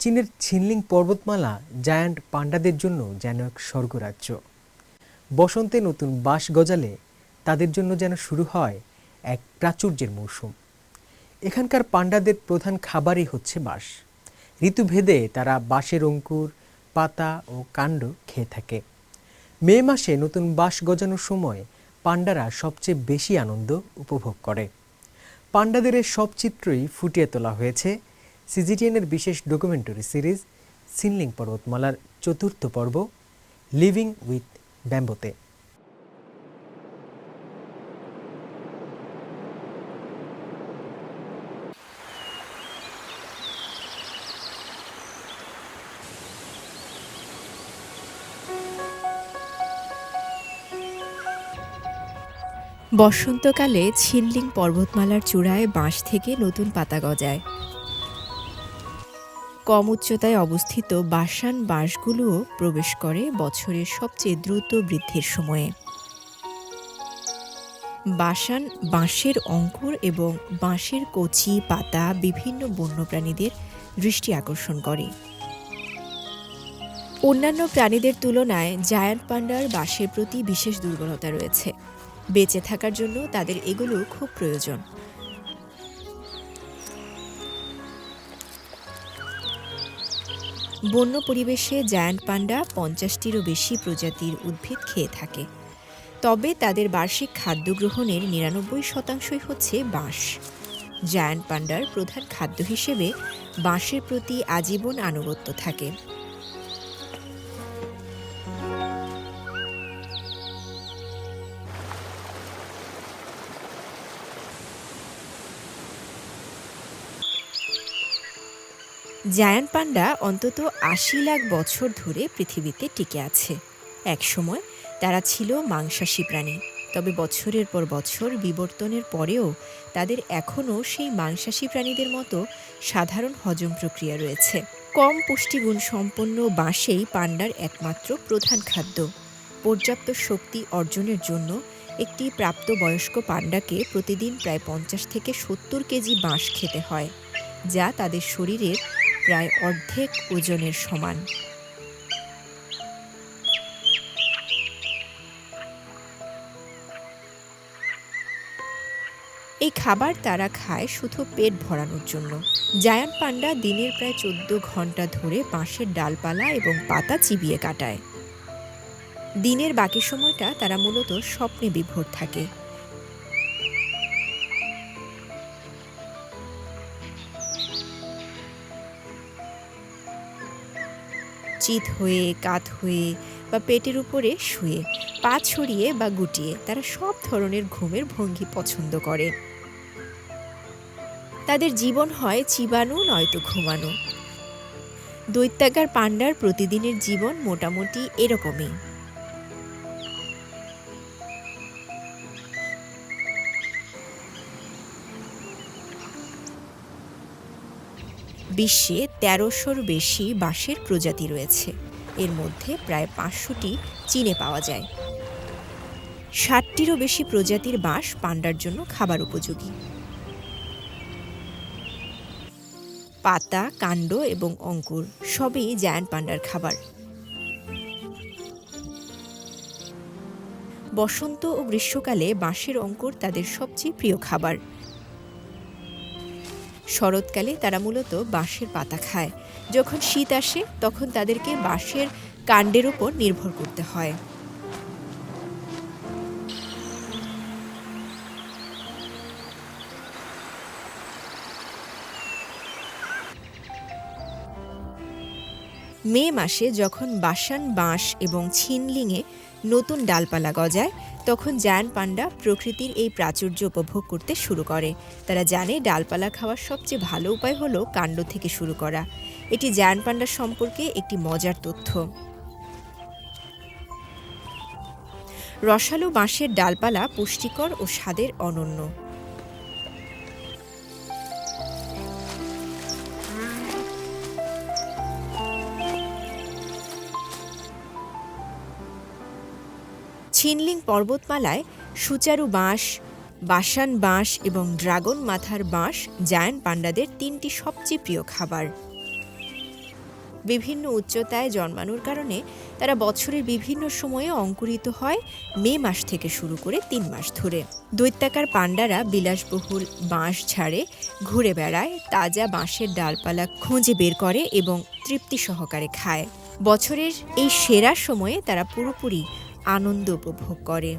চীনের ছিনলিং পর্বতমালা জায়ান্ট পান্ডাদের জন্য যেন এক স্বর্গরাজ্য। বসন্তে নতুন বাঁশ গজালে তাদের জন্য যেন শুরু হয় এক প্রাচুর্যের মৌসুম। এখানকার পান্ডাদের প্রধান খাবারই হচ্ছে বাঁশ। ঋতুভেদে তারা বাঁশের অঙ্কুর, পাতা ও কাণ্ড খেয়ে থাকে। মে মাসে নতুন বাঁশ গজানোর সময় পান্ডারা সবচেয়ে বেশি আনন্দ উপভোগ করে। পান্ডাদের এই সব চিত্রই ফুটিয়ে তোলা হয়েছে সিজিটিএনের বিশেষ ডকুমেন্টারি সিরিজ ছিনলিং পর্বতমালার চতুর্থ পর্ব লিভিং উইথ ব্যাম্বোতে। বসন্তকালে ছিনলিং পর্বতমালার চূড়ায় বাঁশ থেকে নতুন পাতা গজায়। কম উচ্চতায় অবস্থিত বাসান বাঁশগুলোও প্রবেশ করে বছরের সবচেয়ে দ্রুত বৃদ্ধির সময়ে। বাসান বাঁশের অঙ্কুর এবং বাঁশের কচি পাতা বিভিন্ন বন্যপ্রাণীদের দৃষ্টি আকর্ষণ করে। অন্যান্য প্রাণীদের তুলনায় জায়ান্ট পান্ডার বাঁশের প্রতি বিশেষ দুর্বলতা রয়েছে। বেঁচে থাকার জন্য তাদের এগুলো খুব প্রয়োজন। বন্য পরিবেশে জায়ান্ট পান্ডা 50টিরও বেশি প্রজাতির উদ্ভিদ খেয়ে থাকে, তবে তাদের বার্ষিক খাদ্য গ্রহণের 99% হচ্ছে বাঁশ। জায়ান্ট পান্ডার প্রধান খাদ্য হিসেবে বাঁশের প্রতি আজীবন আনুগত্য থাকে। জায়ান্ট পান্ডা অন্তত 80 লাখ বছর ধরে পৃথিবীতে টিকে আছে। একসময় তারা ছিল মাংসাশী প্রাণী, তবে বছরের পর বছর বিবর্তনের পরেও তাদের এখনও সেই মাংসাশী প্রাণীদের মতো সাধারণ হজম প্রক্রিয়া রয়েছে। কম পুষ্টিগুণ সম্পন্ন বাঁশেই পান্ডার একমাত্র প্রধান খাদ্য। পর্যাপ্ত শক্তি অর্জনের জন্য একটি প্রাপ্তবয়স্ক পান্ডাকে প্রতিদিন প্রায় 50 থেকে 70 কেজি বাঁশ খেতে হয়, যা তাদের শরীরের প্রায় অর্ধেক ওজনের সমান। এই খাবার তারা খায় শুধু পেট ভরানোর জন্য। জায়ান্ট পান্ডা দিনের প্রায় 14 ঘন্টা ধরে বাঁশের ডালপালা এবং পাতা চিবিয়ে কাটায়। দিনের বাকি সময়টা তারা মূলত স্বপ্নে বিভোর থাকে। চিত হয়ে, কাত হয়ে বা পেটের উপরে শুয়ে, পা ছড়িয়ে বা গুটিয়ে তারা সব ধরনের ঘুমের ভঙ্গি পছন্দ করে। তাদের জীবন হয় চিবানো নয়তো ঘুমানো। দৈত্যাকার পান্ডার প্রতিদিনের জীবন মোটামুটি এরকমই। বিশ্বে 1300-র বেশি বাঁশের প্রজাতি রয়েছে। এর মধ্যে প্রায় 500টি চীনে পাওয়া যায়। 60টিরও বেশি প্রজাতির বাঁশ পান্ডার জন্য খাবার উপযোগী। পাতা, কাণ্ড এবং অঙ্কুর সবই জায়ান্ট পান্ডার খাবার। বসন্ত ও গ্রীষ্মকালে বাঁশের অঙ্কুর তাদের সবচেয়ে প্রিয় খাবার। শরৎকালে তারা মূলত বাঁশের পাতা খায়। যখন শীত আসে তখন তাদেরকে বাঁশের কাণ্ডের উপর নির্ভর করতে হয়। মে মাসে যখন বাসান বাঁশ এবং ছিনলিংয়ে নতুন ডালপালা গজায়, তখন জায়ান্ট পান্ডা প্রকৃতির এই প্রাচুর্য উপভোগ করতে শুরু করে। তারা জানে ডালপালা খাওয়ার সবচেয়ে ভালো উপায় হলো কাণ্ড থেকে শুরু করা। এটি জায়ান্ট পান্ডা সম্পর্কে একটি মজার তথ্য। রসালো বাঁশের ডালপালা পুষ্টিকর ও স্বাদের অনন্য। ছিনলিং পর্বতমালায় সুচারু বাঁশ, বাসান বাঁশ এবং ড্রাগন মাথার বাঁশ জায়ান্ট পান্ডাদের 3টি সবচেয়ে প্রিয় খাবার। বিভিন্ন উচ্চতায় জন্মানোর কারণে তারা বছরের বিভিন্ন সময়ে অঙ্কুরিত হয় মে মাস থেকে শুরু করে ৩ মাস ধরে। দৈত্যাকার পান্ডারা বিলাসবহুল বাঁশ ঝাড়ে ঘুরে বেড়ায়, তাজা বাঁশের ডালপালা খুঁজে বের করে এবং তৃপ্তি সহকারে খায়। বছরের এই সেরা সময়ে তারা পুরোপুরি আনন্দ উপভোগ করে।